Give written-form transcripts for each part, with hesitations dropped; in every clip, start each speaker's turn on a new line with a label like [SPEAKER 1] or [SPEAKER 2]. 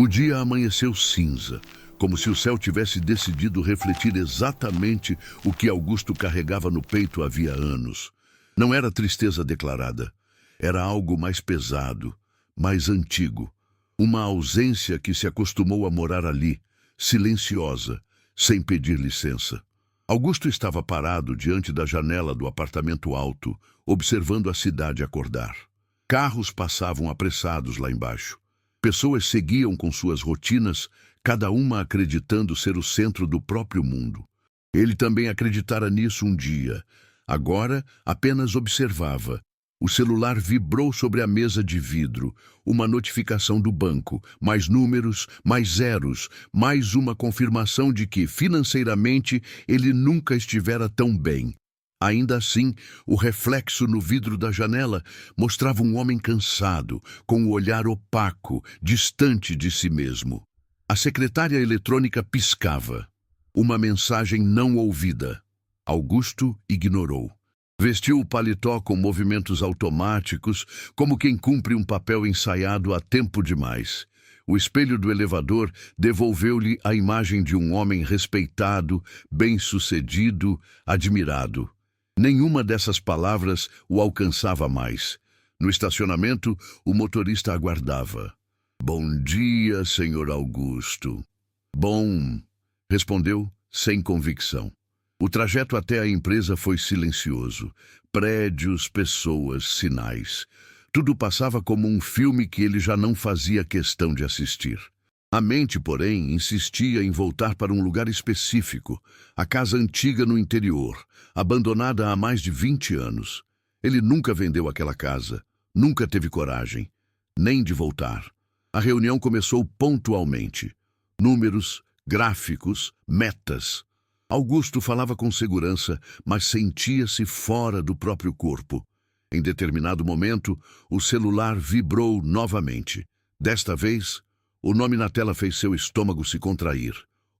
[SPEAKER 1] O dia amanheceu cinza, como se o céu tivesse decidido refletir exatamente o que Augusto carregava no peito havia anos. Não era tristeza declarada, era algo mais pesado, mais antigo. Uma ausência que se acostumou a morar ali, silenciosa, sem pedir licença. Augusto estava parado diante da janela do apartamento alto, observando a cidade acordar. Carros passavam apressados lá embaixo. Pessoas seguiam com suas rotinas, cada uma acreditando ser o centro do próprio mundo. Ele também acreditara nisso um dia. Agora, apenas observava. O celular vibrou sobre a mesa de vidro. Uma notificação do banco. Mais números, mais zeros. Mais uma confirmação de que, financeiramente, ele nunca estivera tão bem. Ainda assim, o reflexo no vidro da janela mostrava um homem cansado, com o olhar opaco, distante de si mesmo. A secretária eletrônica piscava. Uma mensagem não ouvida. Augusto ignorou. Vestiu o paletó com movimentos automáticos, como quem cumpre um papel ensaiado há tempo demais. O espelho do elevador devolveu-lhe a imagem de um homem respeitado, bem-sucedido, admirado. Nenhuma dessas palavras o alcançava mais. No estacionamento, o motorista aguardava. "Bom dia, senhor Augusto." "Bom", respondeu, sem convicção. O trajeto até a empresa foi silencioso. Prédios, pessoas, sinais. Tudo passava como um filme que ele já não fazia questão de assistir. A mente, porém, insistia em voltar para um lugar específico, a casa antiga no interior, abandonada há mais de 20 anos. Ele nunca vendeu aquela casa, nunca teve coragem, nem de voltar. A reunião começou pontualmente. Números, gráficos, metas. Augusto falava com segurança, mas sentia-se fora do próprio corpo. Em determinado momento, o celular vibrou novamente. Desta vez, o nome na tela fez seu estômago se contrair.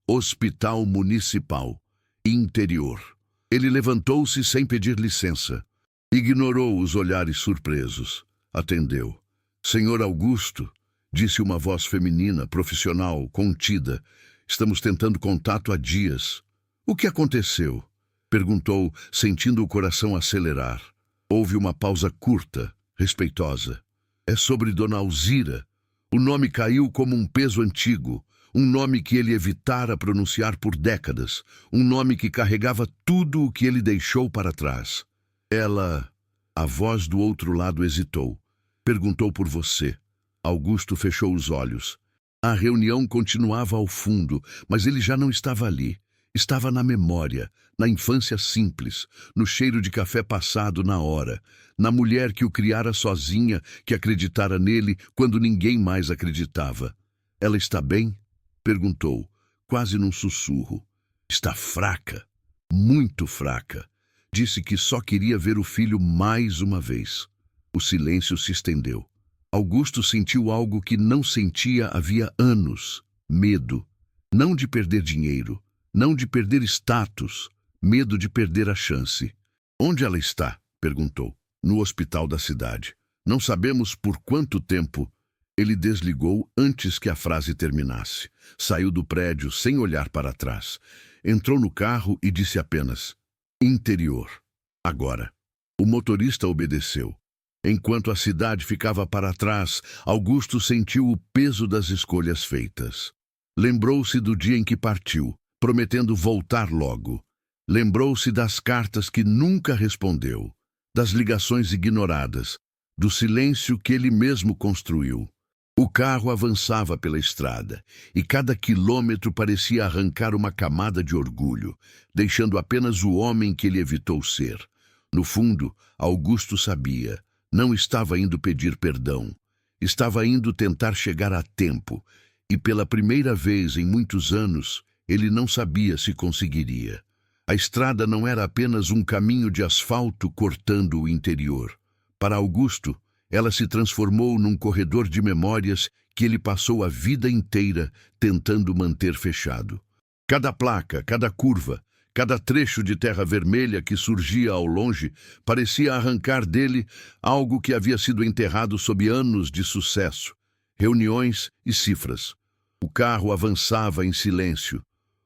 [SPEAKER 1] Hospital Municipal. Interior. Ele levantou-se sem pedir licença. Ignorou os olhares surpresos. Atendeu. "Senhor Augusto", disse uma voz feminina, profissional, contida. "Estamos tentando contato há dias." "O que aconteceu?" perguntou, sentindo o coração acelerar. Houve uma pausa curta, respeitosa. "É sobre Dona Alzira." O nome caiu como um peso antigo, um nome que ele evitara pronunciar por décadas, um nome que carregava tudo o que ele deixou para trás. Ela... A voz do outro lado hesitou. "Perguntou por você." Augusto fechou os olhos. A reunião continuava ao fundo, mas ele já não estava ali. Estava na memória, na infância simples, no cheiro de café passado na hora, na mulher que o criara sozinha, que acreditara nele quando ninguém mais acreditava. "Ela está bem?" perguntou, quase num sussurro. "Está fraca, muito fraca." Disse que só queria ver o filho mais uma vez. O silêncio se estendeu. Augusto sentiu algo que não sentia havia anos. Medo. Não de perder dinheiro. Não de perder status, medo de perder a chance. "Onde ela está?" perguntou. "No hospital da cidade. Não sabemos por quanto tempo." Ele desligou antes que a frase terminasse. Saiu do prédio sem olhar para trás. Entrou no carro e disse apenas: "Interior. Agora." O motorista obedeceu. Enquanto a cidade ficava para trás, Augusto sentiu o peso das escolhas feitas. Lembrou-se do dia em que partiu, prometendo voltar logo. Lembrou-se das cartas que nunca respondeu, das ligações ignoradas, do silêncio que ele mesmo construiu. O carro avançava pela estrada, e cada quilômetro parecia arrancar uma camada de orgulho, deixando apenas o homem que ele evitou ser. No fundo, Augusto sabia, não estava indo pedir perdão, estava indo tentar chegar a tempo, e pela primeira vez em muitos anos, ele não sabia se conseguiria. A estrada não era apenas um caminho de asfalto cortando o interior. Para Augusto, ela se transformou num corredor de memórias que ele passou a vida inteira tentando manter fechado. Cada placa, cada curva, cada trecho de terra vermelha que surgia ao longe parecia arrancar dele algo que havia sido enterrado sob anos de sucesso, reuniões e cifras. O carro avançava em silêncio.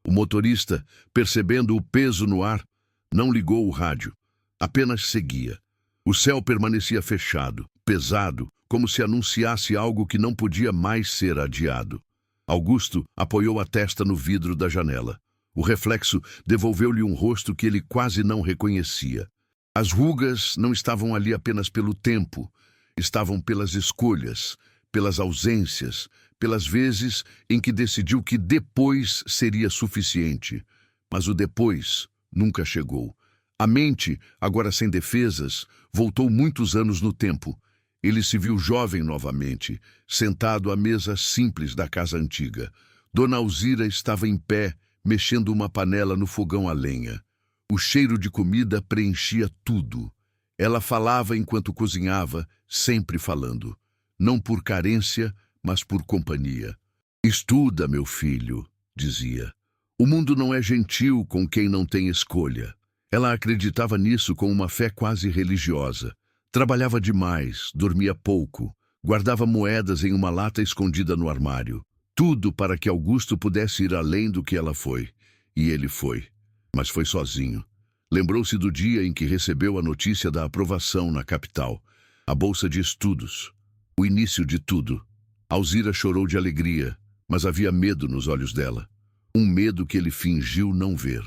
[SPEAKER 1] O motorista, percebendo o peso no ar, não ligou o rádio. Apenas seguia. O céu permanecia fechado, pesado, como se anunciasse algo que não podia mais ser adiado. Augusto apoiou a testa no vidro da janela. O reflexo devolveu-lhe um rosto que ele quase não reconhecia. As rugas não estavam ali apenas pelo tempo, estavam pelas escolhas, pelas ausências, pelas vezes em que decidiu que depois seria suficiente. Mas o depois nunca chegou. A mente, agora sem defesas, voltou muitos anos no tempo. Ele se viu jovem novamente, sentado à mesa simples da casa antiga. Dona Alzira estava em pé, mexendo uma panela no fogão a lenha. O cheiro de comida preenchia tudo. Ela falava enquanto cozinhava, sempre falando. Não por carência, mas por companhia. Estuda, meu filho, dizia. O mundo não é gentil com quem não tem escolha. Ela acreditava nisso com uma fé quase religiosa. Trabalhava demais, dormia pouco, guardava moedas em uma lata escondida no armário. Tudo para que Augusto pudesse ir além do que ela foi. E ele foi. Mas foi sozinho. Lembrou-se do dia em que recebeu a notícia da aprovação na capital. A bolsa de estudos. O início de tudo. Alzira chorou de alegria, mas havia medo nos olhos dela. Um medo que ele fingiu não ver.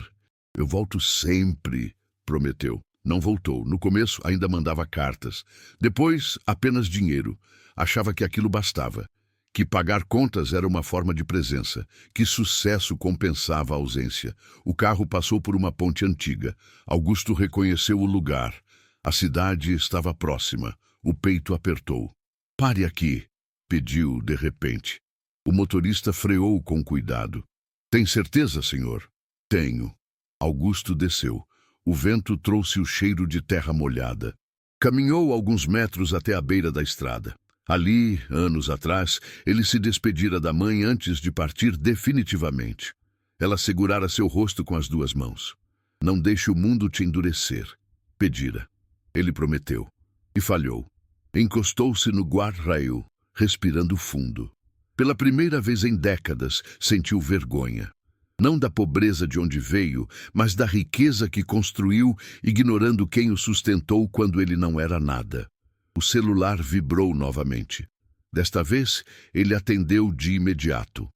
[SPEAKER 1] Eu volto sempre, prometeu. Não voltou. No começo ainda mandava cartas. Depois, apenas dinheiro. Achava que aquilo bastava. Que pagar contas era uma forma de presença. Que sucesso compensava a ausência. O carro passou por uma ponte antiga. Augusto reconheceu o lugar. A cidade estava próxima. O peito apertou. Pare aqui, pediu de repente. O motorista freou com cuidado. Tem certeza, senhor? Tenho. Augusto desceu. O vento trouxe o cheiro de terra molhada. Caminhou alguns metros até a beira da estrada. Ali, anos atrás, ele se despedira da mãe antes de partir definitivamente. Ela segurara seu rosto com as duas mãos. Não deixe o mundo te endurecer, pedira. Ele prometeu. E falhou. Encostou-se no guarda-rail, respirando fundo. Pela primeira vez em décadas, sentiu vergonha. Não da pobreza de onde veio, mas da riqueza que construiu, ignorando quem o sustentou quando ele não era nada. O celular vibrou novamente. Desta vez, ele atendeu de imediato.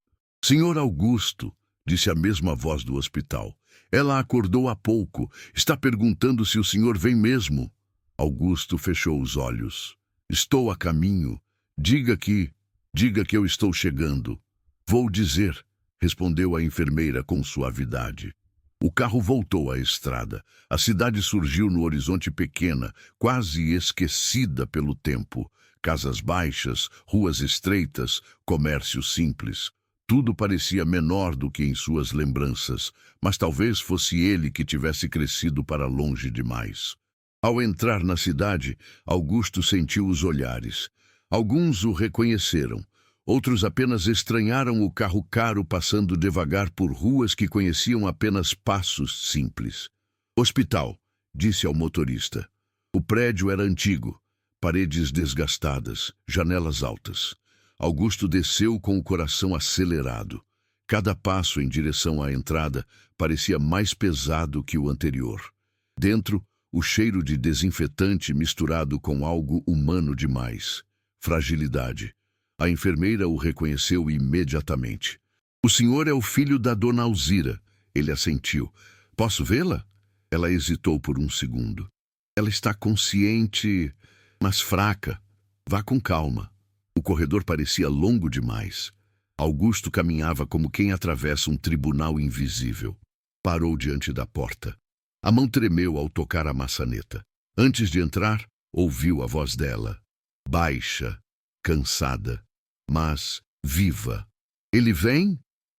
[SPEAKER 1] Senhor Augusto, disse a mesma voz do hospital. Ela acordou há pouco. Está perguntando se o senhor vem mesmo. Augusto fechou os olhos. Estou a caminho. Diga que eu estou chegando. Vou dizer, respondeu a enfermeira com suavidade. O carro voltou à estrada. A cidade surgiu no horizonte pequena, quase esquecida pelo tempo. Casas baixas, ruas estreitas, comércio simples. Tudo parecia menor do que em suas lembranças, mas talvez fosse ele que tivesse crescido para longe demais. Ao entrar na cidade, Augusto sentiu os olhares. Alguns o reconheceram. Outros apenas estranharam o carro caro passando devagar por ruas que conheciam apenas passos simples. Hospital, disse ao motorista. O prédio era antigo, paredes desgastadas, janelas altas. Augusto desceu com o coração acelerado. Cada passo em direção à entrada parecia mais pesado que o anterior. Dentro, o cheiro de desinfetante misturado com algo humano demais. Fragilidade. A enfermeira o reconheceu imediatamente. O senhor é o filho da dona Alzira. Ele assentiu. Posso vê-la? Ela hesitou por um segundo. Ela está consciente, mas fraca. Vá com calma. O corredor parecia longo demais. Augusto caminhava como quem atravessa um tribunal invisível. Parou diante da porta. A mão tremeu ao tocar a maçaneta. Antes de entrar, ouviu a voz dela. Baixa, cansada, mas viva. Ele vem?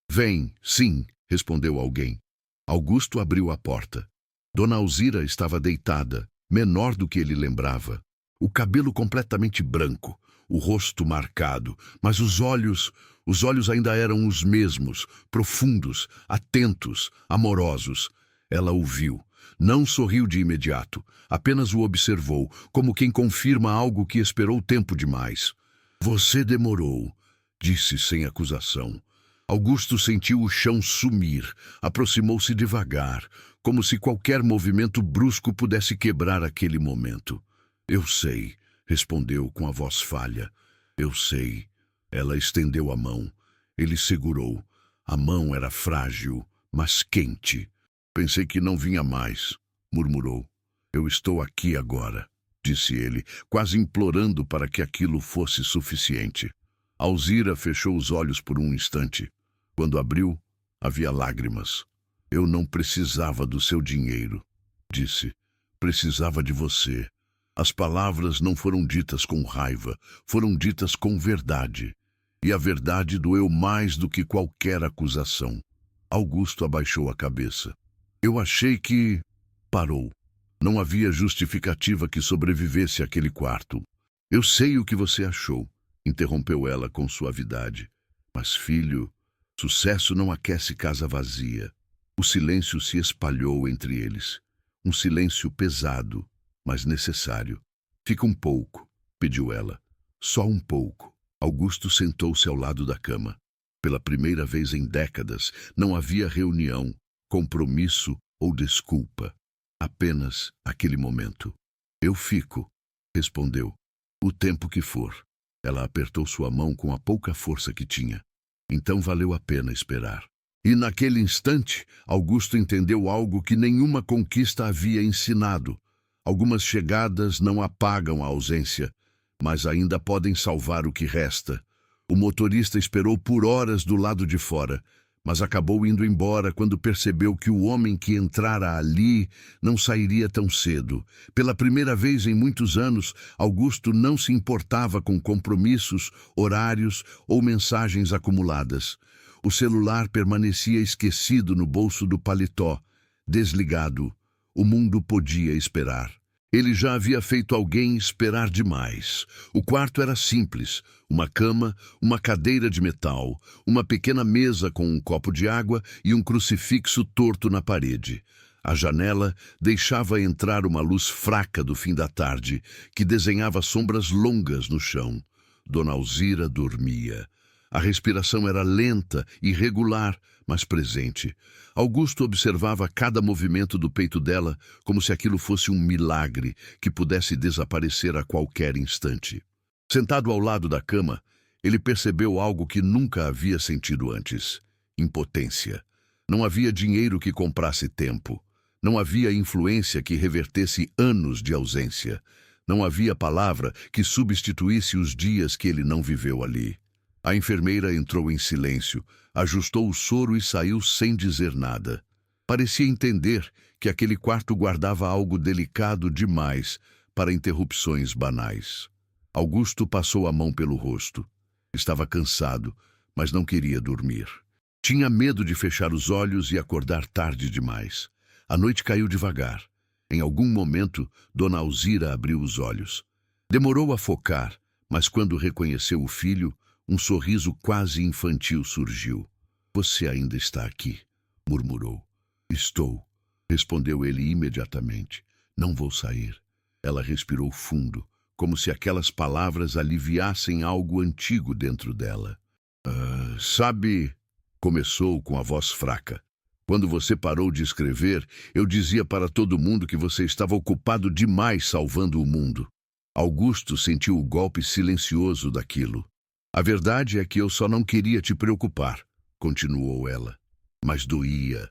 [SPEAKER 1] Vem, sim, respondeu alguém. Augusto abriu a porta. Dona Alzira estava deitada, menor do que ele lembrava. O cabelo completamente branco, o rosto marcado, mas os olhos ainda eram os mesmos, profundos, atentos, amorosos. Ela o viu. Não sorriu de imediato, apenas o observou, como quem confirma algo que esperou tempo demais. Você demorou, disse sem acusação. Augusto sentiu o chão sumir, aproximou-se devagar, como se qualquer movimento brusco pudesse quebrar aquele momento. Eu sei, respondeu com a voz falha. Eu sei. Ela estendeu a mão. Ele segurou. A mão era frágil, mas quente. Pensei que não vinha mais, murmurou. Eu estou aqui agora, disse ele, quase implorando para que aquilo fosse suficiente. Alzira fechou os olhos por um instante. Quando abriu, havia lágrimas. Eu não precisava do seu dinheiro, disse. Precisava de você. As palavras não foram ditas com raiva, foram ditas com verdade. E a verdade doeu mais do que qualquer acusação. Augusto abaixou a cabeça. Eu achei que... Parou. Não havia justificativa que sobrevivesse àquele quarto. Eu sei o que você achou, interrompeu ela com suavidade. Mas, filho, sucesso não aquece casa vazia. O silêncio se espalhou entre eles. Um silêncio pesado, mas necessário. Fica um pouco, pediu ela. Só um pouco. Augusto sentou-se ao lado da cama. Pela primeira vez em décadas, não havia reunião, compromisso ou desculpa. Apenas aquele momento. Eu fico, respondeu. O tempo que for. Ela apertou sua mão com a pouca força que tinha. Então valeu a pena esperar. E naquele instante, Augusto entendeu algo que nenhuma conquista havia ensinado. Algumas chegadas não apagam a ausência, mas ainda podem salvar o que resta. O motorista esperou por horas do lado de fora, mas acabou indo embora quando percebeu que o homem que entrara ali não sairia tão cedo. Pela primeira vez em muitos anos, Augusto não se importava com compromissos, horários ou mensagens acumuladas. O celular permanecia esquecido no bolso do paletó, desligado. O mundo podia esperar. Ele já havia feito alguém esperar demais. O quarto era simples. Uma cama, uma cadeira de metal, uma pequena mesa com um copo de água e um crucifixo torto na parede. A janela deixava entrar uma luz fraca do fim da tarde, que desenhava sombras longas no chão. Dona Alzira dormia. A respiração era lenta, irregular, mas presente. Augusto observava cada movimento do peito dela como se aquilo fosse um milagre que pudesse desaparecer a qualquer instante. Sentado ao lado da cama, ele percebeu algo que nunca havia sentido antes: impotência. Não havia dinheiro que comprasse tempo. Não havia influência que revertesse anos de ausência. Não havia palavra que substituísse os dias que ele não viveu ali. A enfermeira entrou em silêncio, ajustou o soro e saiu sem dizer nada. Parecia entender que aquele quarto guardava algo delicado demais para interrupções banais. Augusto passou a mão pelo rosto. Estava cansado, mas não queria dormir. Tinha medo de fechar os olhos e acordar tarde demais. A noite caiu devagar. Em algum momento, Dona Alzira abriu os olhos. Demorou a focar, mas quando reconheceu o filho, um sorriso quase infantil surgiu. Você ainda está aqui, murmurou. Estou, respondeu ele imediatamente. Não vou sair. Ela respirou fundo, como se aquelas palavras aliviassem algo antigo dentro dela. Sabe, começou com a voz fraca. Quando você parou de escrever, eu dizia para todo mundo que você estava ocupado demais salvando o mundo. Augusto sentiu o golpe silencioso daquilo. A verdade é que eu só não queria te preocupar, continuou ela. Mas doía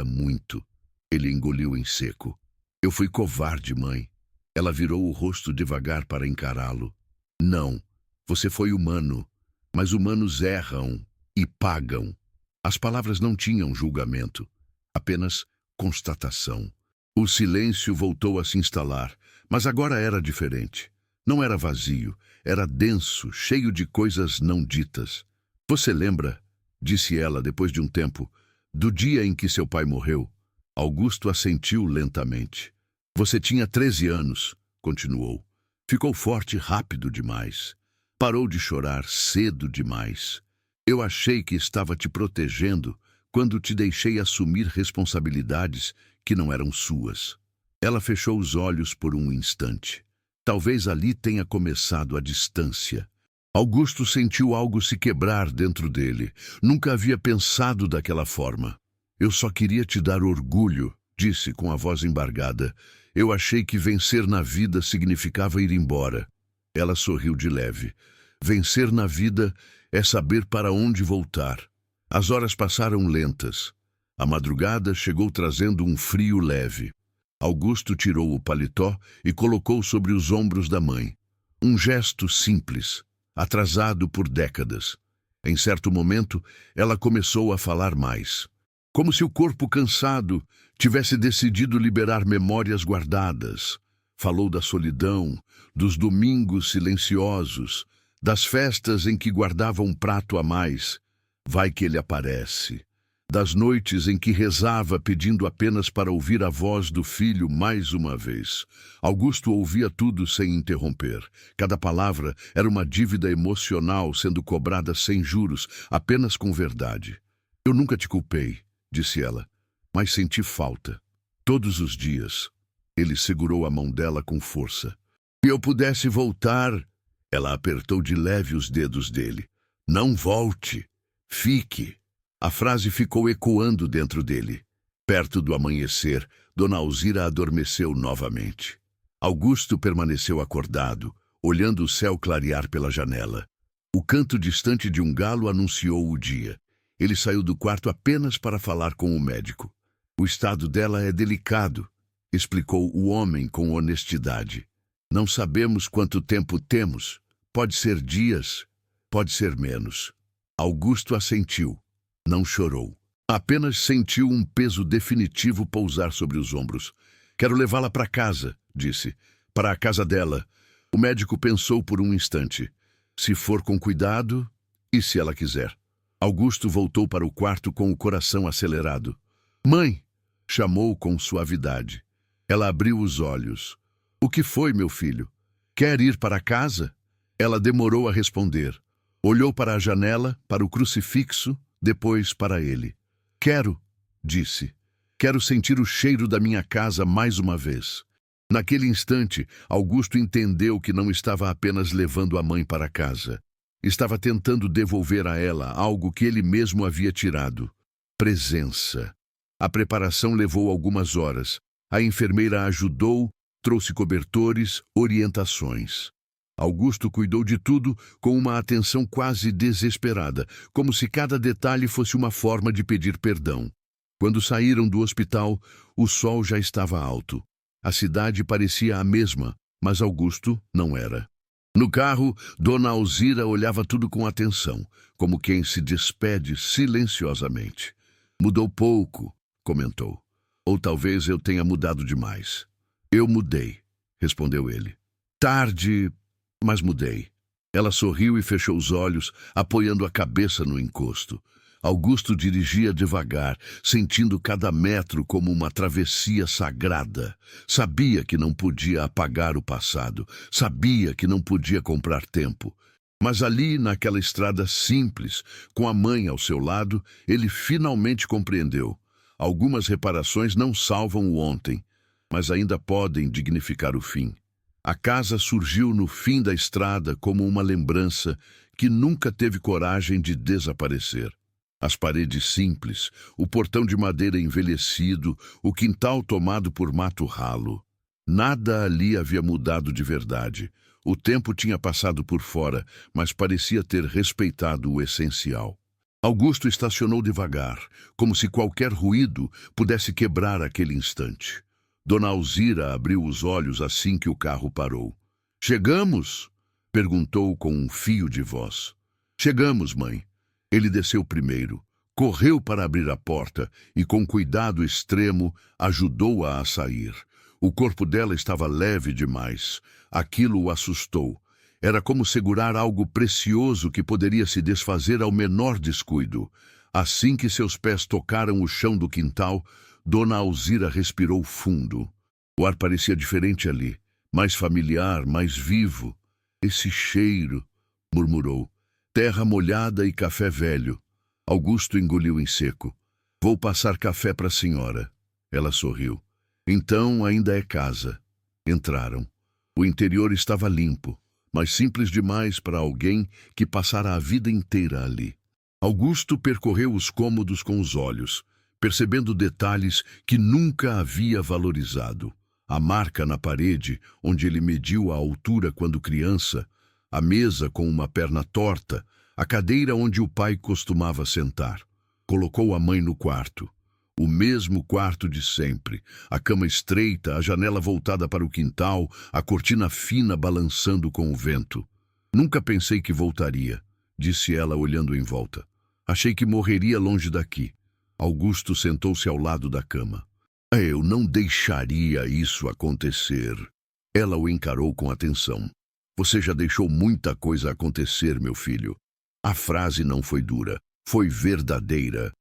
[SPEAKER 1] muito. Ele engoliu em seco. Eu fui covarde, mãe. Ela virou o rosto devagar para encará-lo. Não, você foi humano, mas humanos erram e pagam. As palavras não tinham julgamento, apenas constatação. O silêncio voltou a se instalar, mas agora era diferente. Não era vazio, era denso, cheio de coisas não ditas. Você lembra, disse ela depois de um tempo, do dia em que seu pai morreu? Augusto assentiu lentamente. Você tinha 13 anos, continuou. Ficou forte rápido demais. Parou de chorar cedo demais. Eu achei que estava te protegendo quando te deixei assumir responsabilidades que não eram suas. Ela fechou os olhos por um instante. Talvez ali tenha começado a distância. Augusto sentiu algo se quebrar dentro dele. Nunca havia pensado daquela forma. Eu só queria te dar orgulho, disse com a voz embargada. Eu achei que vencer na vida significava ir embora. Ela sorriu de leve. Vencer na vida é saber para onde voltar. As horas passaram lentas. A madrugada chegou trazendo um frio leve. Augusto tirou o paletó e colocou sobre os ombros da mãe. Um gesto simples, atrasado por décadas. Em certo momento, ela começou a falar mais. Como se o corpo cansado tivesse decidido liberar memórias guardadas. Falou da solidão, dos domingos silenciosos, das festas em que guardava um prato a mais. Vai que ele aparece. Das noites em que rezava pedindo apenas para ouvir a voz do filho mais uma vez. Augusto ouvia tudo sem interromper. Cada palavra era uma dívida emocional sendo cobrada sem juros, apenas com verdade. Eu nunca te culpei, disse ela, mas senti falta. Todos os dias. Ele segurou a mão dela com força. Se eu pudesse voltar, ela apertou de leve os dedos dele. Não volte. Fique. A frase ficou ecoando dentro dele. Perto do amanhecer, Dona Alzira adormeceu novamente. Augusto permaneceu acordado, olhando o céu clarear pela janela. O canto distante de um galo anunciou o dia. Ele saiu do quarto apenas para falar com o médico. O estado dela é delicado, explicou o homem com honestidade. Não sabemos quanto tempo temos. Pode ser dias, pode ser menos. Augusto assentiu. Não chorou. Apenas sentiu um peso definitivo pousar sobre os ombros. Quero levá-la para casa, disse. Para a casa dela. O médico pensou por um instante. Se for com cuidado, e se ela quiser. Augusto voltou para o quarto com o coração acelerado. Mãe! Chamou com suavidade. Ela abriu os olhos. O que foi, meu filho? Quer ir para casa? Ela demorou a responder. Olhou para a janela, para o crucifixo, depois para ele. Quero, disse. Quero sentir o cheiro da minha casa mais uma vez. Naquele instante, Augusto entendeu que não estava apenas levando a mãe para casa. Estava tentando devolver a ela algo que ele mesmo havia tirado. Presença. A preparação levou algumas horas. A enfermeira ajudou, trouxe cobertores, orientações. Augusto cuidou de tudo com uma atenção quase desesperada, como se cada detalhe fosse uma forma de pedir perdão. Quando saíram do hospital, o sol já estava alto. A cidade parecia a mesma, mas Augusto não era. No carro, Dona Alzira olhava tudo com atenção, como quem se despede silenciosamente. Mudou pouco, comentou. Ou talvez eu tenha mudado demais. Eu mudei, respondeu ele. Tarde, mas mudei. Ela sorriu e fechou os olhos, apoiando a cabeça no encosto. Augusto dirigia devagar, sentindo cada metro como uma travessia sagrada. Sabia que não podia apagar o passado, sabia que não podia comprar tempo. Mas ali, naquela estrada simples, com a mãe ao seu lado, ele finalmente compreendeu. Algumas reparações não salvam o ontem, mas ainda podem dignificar o fim. A casa surgiu no fim da estrada como uma lembrança que nunca teve coragem de desaparecer. As paredes simples, o portão de madeira envelhecido, o quintal tomado por mato ralo. Nada ali havia mudado de verdade. O tempo tinha passado por fora, mas parecia ter respeitado o essencial. Augusto estacionou devagar, como se qualquer ruído pudesse quebrar aquele instante. Dona Alzira abriu os olhos assim que o carro parou. Chegamos? Perguntou com um fio de voz. Chegamos, mãe. Ele desceu primeiro, correu para abrir a porta e, com cuidado extremo, ajudou-a a sair. O corpo dela estava leve demais. Aquilo o assustou. Era como segurar algo precioso que poderia se desfazer ao menor descuido. Assim que seus pés tocaram o chão do quintal, Dona Alzira respirou fundo. O ar parecia diferente ali, mais familiar, mais vivo. Esse cheiro, murmurou. Terra molhada e café velho. Augusto engoliu em seco. Vou passar café para a senhora. Ela sorriu. Então ainda é casa. Entraram. O interior estava limpo. mas simples demais para alguém que passara a vida inteira ali. Augusto percorreu os cômodos com os olhos, percebendo detalhes que nunca havia valorizado. A marca na parede, onde ele mediu a altura quando criança, a mesa com uma perna torta, a cadeira onde o pai costumava sentar. Colocou a mãe no quarto. O mesmo quarto de sempre, a cama estreita, a janela voltada para o quintal, a cortina fina balançando com o vento. Nunca pensei que voltaria, disse ela olhando em volta. Achei que morreria longe daqui. Augusto sentou-se ao lado da cama. Eu não deixaria isso acontecer. Ela o encarou com atenção. Você já deixou muita coisa acontecer, meu filho. A frase não foi dura, foi verdadeira.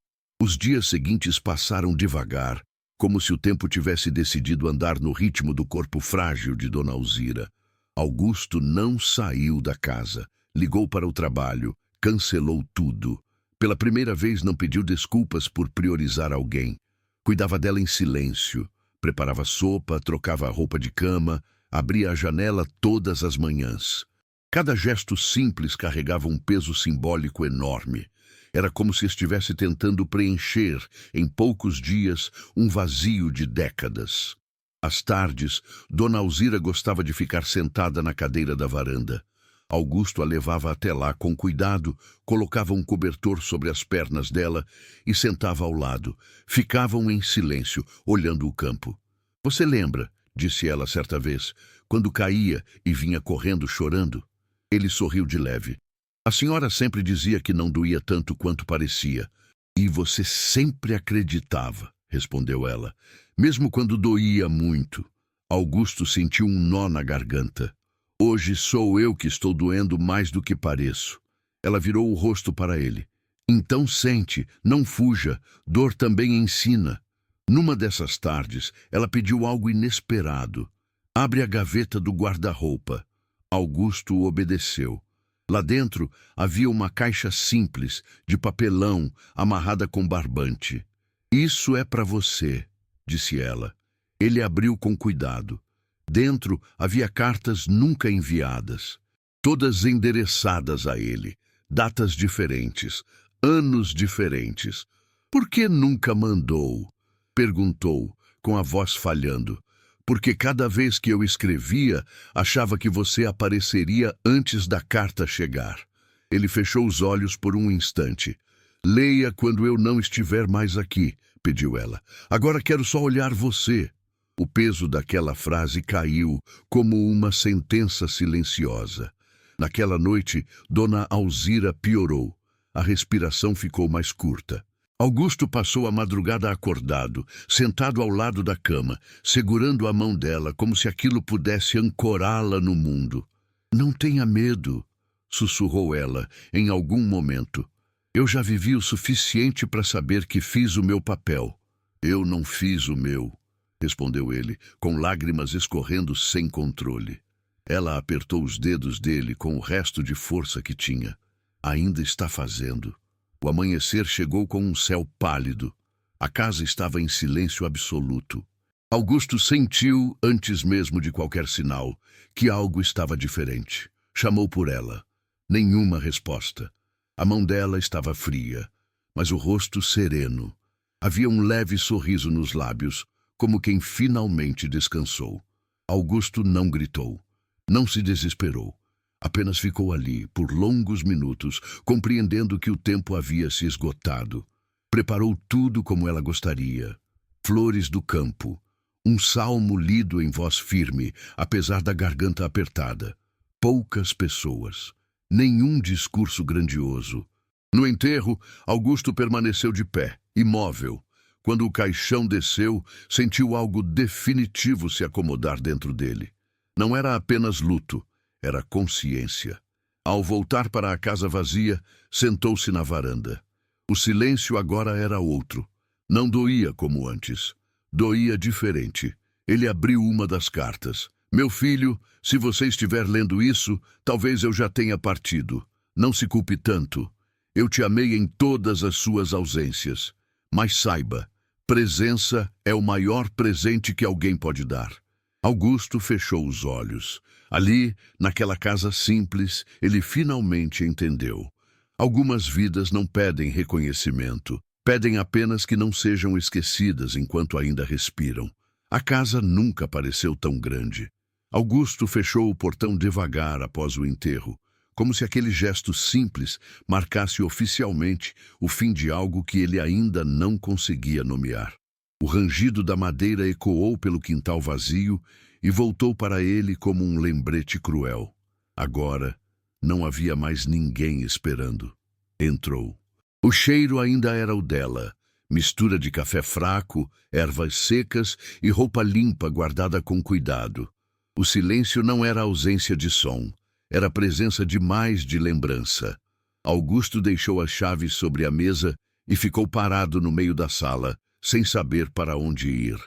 [SPEAKER 1] Os dias seguintes passaram devagar, como se o tempo tivesse decidido andar no ritmo do corpo frágil de Dona Alzira. Augusto não saiu da casa, ligou para o trabalho, cancelou tudo. Pela primeira vez não pediu desculpas por priorizar alguém. Cuidava dela em silêncio, preparava sopa, trocava a roupa de cama, abria a janela todas as manhãs. Cada gesto simples carregava um peso simbólico enorme. Era como se estivesse tentando preencher, em poucos dias, um vazio de décadas. Às tardes, Dona Alzira gostava de ficar sentada na cadeira da varanda. Augusto a levava até lá com cuidado, colocava um cobertor sobre as pernas dela e sentava ao lado. Ficavam em silêncio, olhando o campo. Você lembra, disse ela certa vez, quando caía e vinha correndo chorando? Ele sorriu de leve. A senhora sempre dizia que não doía tanto quanto parecia. E você sempre acreditava, respondeu ela, mesmo quando doía muito. Augusto sentiu um nó na garganta. Hoje sou eu que estou doendo mais do que pareço. Ela virou o rosto para ele. Então sente, não fuja, dor também ensina. Numa dessas tardes, ela pediu algo inesperado. Abre a gaveta do guarda-roupa. Augusto obedeceu. Lá dentro havia uma caixa simples, de papelão, amarrada com barbante. Isso é para você, disse ela. Ele abriu com cuidado. Dentro havia cartas nunca enviadas, todas endereçadas a ele, datas diferentes, anos diferentes. Por que nunca mandou? Perguntou, com a voz falhando. Porque cada vez que eu escrevia, achava que você apareceria antes da carta chegar. Ele fechou os olhos por um instante. Leia quando eu não estiver mais aqui, pediu ela. Agora quero só olhar você. O peso daquela frase caiu como uma sentença silenciosa. Naquela noite, Dona Alzira piorou. A respiração ficou mais curta. Augusto passou a madrugada acordado, sentado ao lado da cama, segurando a mão dela como se aquilo pudesse ancorá-la no mundo. Não tenha medo, sussurrou ela em algum momento. Eu já vivi o suficiente para saber que fiz o meu papel. Eu não fiz o meu, respondeu ele, com lágrimas escorrendo sem controle. Ela apertou os dedos dele com o resto de força que tinha. Ainda está fazendo. O amanhecer chegou com um céu pálido. A casa estava em silêncio absoluto. Augusto sentiu, antes mesmo de qualquer sinal, que algo estava diferente. Chamou por ela. Nenhuma resposta. A mão dela estava fria, mas o rosto sereno. Havia um leve sorriso nos lábios, como quem finalmente descansou. Augusto não gritou. Não se desesperou. Apenas ficou ali, por longos minutos, compreendendo que o tempo havia se esgotado. Preparou tudo como ela gostaria. Flores do campo. Um salmo lido em voz firme, apesar da garganta apertada. Poucas pessoas. Nenhum discurso grandioso. No enterro, Augusto permaneceu de pé, imóvel. Quando o caixão desceu, sentiu algo definitivo se acomodar dentro dele. Não era apenas luto. Era consciência. Ao voltar para a casa vazia, sentou-se na varanda. O silêncio agora era outro. Não doía como antes. Doía diferente. Ele abriu uma das cartas. Meu filho, se você estiver lendo isso, talvez eu já tenha partido. Não se culpe tanto. Eu te amei em todas as suas ausências. Mas saiba, presença é o maior presente que alguém pode dar. Augusto fechou os olhos. Ali, naquela casa simples, ele finalmente entendeu. Algumas vidas não pedem reconhecimento, pedem apenas que não sejam esquecidas enquanto ainda respiram. A casa nunca pareceu tão grande. Augusto fechou o portão devagar após o enterro, como se aquele gesto simples marcasse oficialmente o fim de algo que ele ainda não conseguia nomear. O rangido da madeira ecoou pelo quintal vazio e voltou para ele como um lembrete cruel. Agora, não havia mais ninguém esperando. Entrou. O cheiro ainda era o dela, mistura de café fraco, ervas secas e roupa limpa guardada com cuidado. O silêncio não era ausência de som, era presença demais de lembrança. Augusto deixou as chaves sobre a mesa e ficou parado no meio da sala, sem saber para onde ir.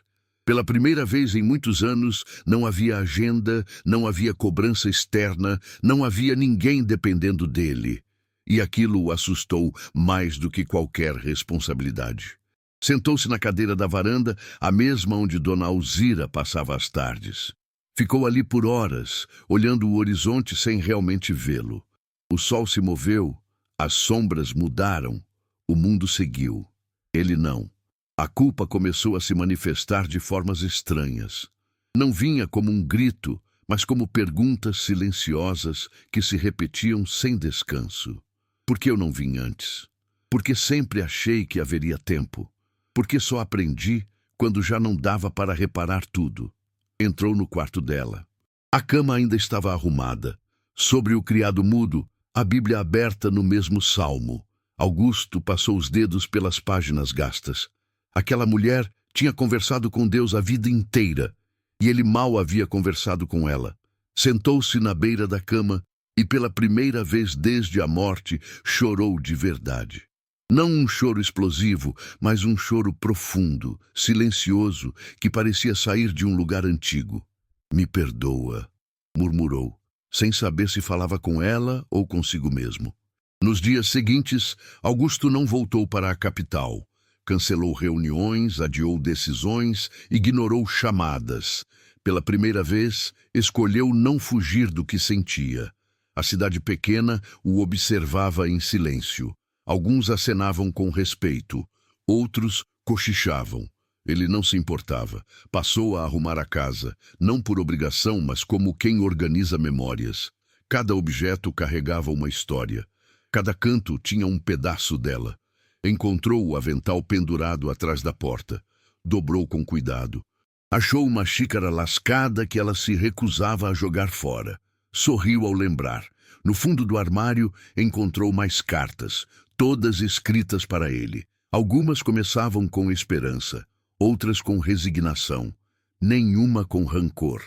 [SPEAKER 1] Pela primeira vez em muitos anos, não havia agenda, não havia cobrança externa, não havia ninguém dependendo dele. E aquilo o assustou mais do que qualquer responsabilidade. Sentou-se na cadeira da varanda, a mesma onde Dona Alzira passava as tardes. Ficou ali por horas, olhando o horizonte sem realmente vê-lo. O sol se moveu, as sombras mudaram, o mundo seguiu. Ele não. A culpa começou a se manifestar de formas estranhas. Não vinha como um grito, mas como perguntas silenciosas que se repetiam sem descanso. Por que eu não vim antes? Porque sempre achei que haveria tempo? Porque só aprendi quando já não dava para reparar tudo? Entrou no quarto dela. A cama ainda estava arrumada. Sobre o criado mudo, a Bíblia aberta no mesmo salmo. Augusto passou os dedos pelas páginas gastas. Aquela mulher tinha conversado com Deus a vida inteira, e ele mal havia conversado com ela. Sentou-se na beira da cama e, pela primeira vez desde a morte, chorou de verdade. Não um choro explosivo, mas um choro profundo, silencioso, que parecia sair de um lugar antigo. "Me perdoa", murmurou, sem saber se falava com ela ou consigo mesmo. Nos dias seguintes, Augusto não voltou para a capital. Cancelou reuniões, adiou decisões, ignorou chamadas. Pela primeira vez, escolheu não fugir do que sentia. A cidade pequena o observava em silêncio. Alguns acenavam com respeito, outros cochichavam. Ele não se importava. Passou a arrumar a casa, não por obrigação, mas como quem organiza memórias. Cada objeto carregava uma história. Cada canto tinha um pedaço dela. Encontrou o avental pendurado atrás da porta. Dobrou com cuidado. Achou uma xícara lascada que ela se recusava a jogar fora. Sorriu ao lembrar. No fundo do armário, encontrou mais cartas, todas escritas para ele. Algumas começavam com esperança, outras com resignação, nenhuma com rancor.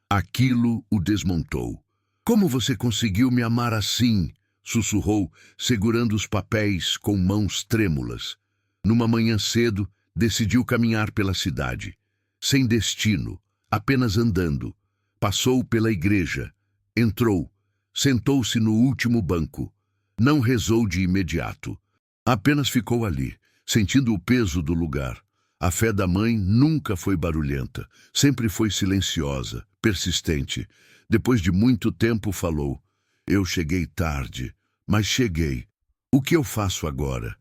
[SPEAKER 1] Aquilo o desmontou. "Como você conseguiu me amar assim?", sussurrou, segurando os papéis com mãos trêmulas. Numa manhã cedo, decidiu caminhar pela cidade. Sem destino, apenas andando. Passou pela igreja. Entrou. Sentou-se no último banco. Não rezou de imediato. Apenas ficou ali, sentindo o peso do lugar. A fé da mãe nunca foi barulhenta. Sempre foi silenciosa, persistente. Depois de muito tempo falou: "Eu cheguei tarde, mas cheguei. O que eu faço agora?"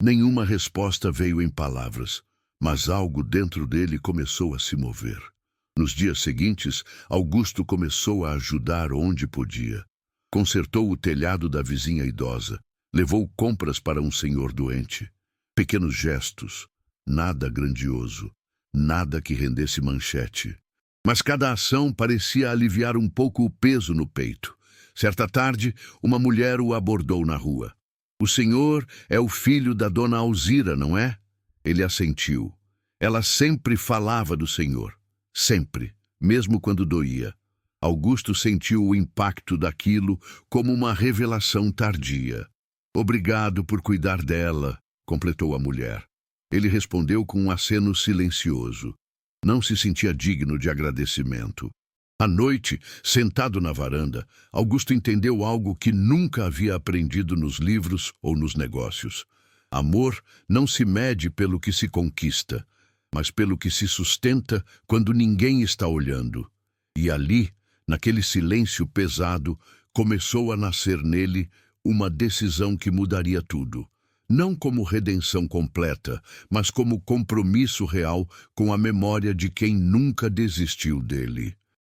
[SPEAKER 1] Nenhuma resposta veio em palavras, mas algo dentro dele começou a se mover. Nos dias seguintes, Augusto começou a ajudar onde podia. Consertou o telhado da vizinha idosa, levou compras para um senhor doente. Pequenos gestos, nada grandioso, nada que rendesse manchete. Mas cada ação parecia aliviar um pouco o peso no peito. Certa tarde, uma mulher o abordou na rua. "O senhor é o filho da Dona Alzira, não é?" Ele assentiu. Ela sempre falava do senhor. Sempre, mesmo quando doía. Augusto sentiu o impacto daquilo como uma revelação tardia. "Obrigado por cuidar dela", completou a mulher. Ele respondeu com um aceno silencioso. Não se sentia digno de agradecimento. À noite, sentado na varanda, Augusto entendeu algo que nunca havia aprendido nos livros ou nos negócios. Amor não se mede pelo que se conquista, mas pelo que se sustenta quando ninguém está olhando. E ali, naquele silêncio pesado, começou a nascer nele uma decisão que mudaria tudo. Não como redenção completa, mas como compromisso real com a memória de quem nunca desistiu dele.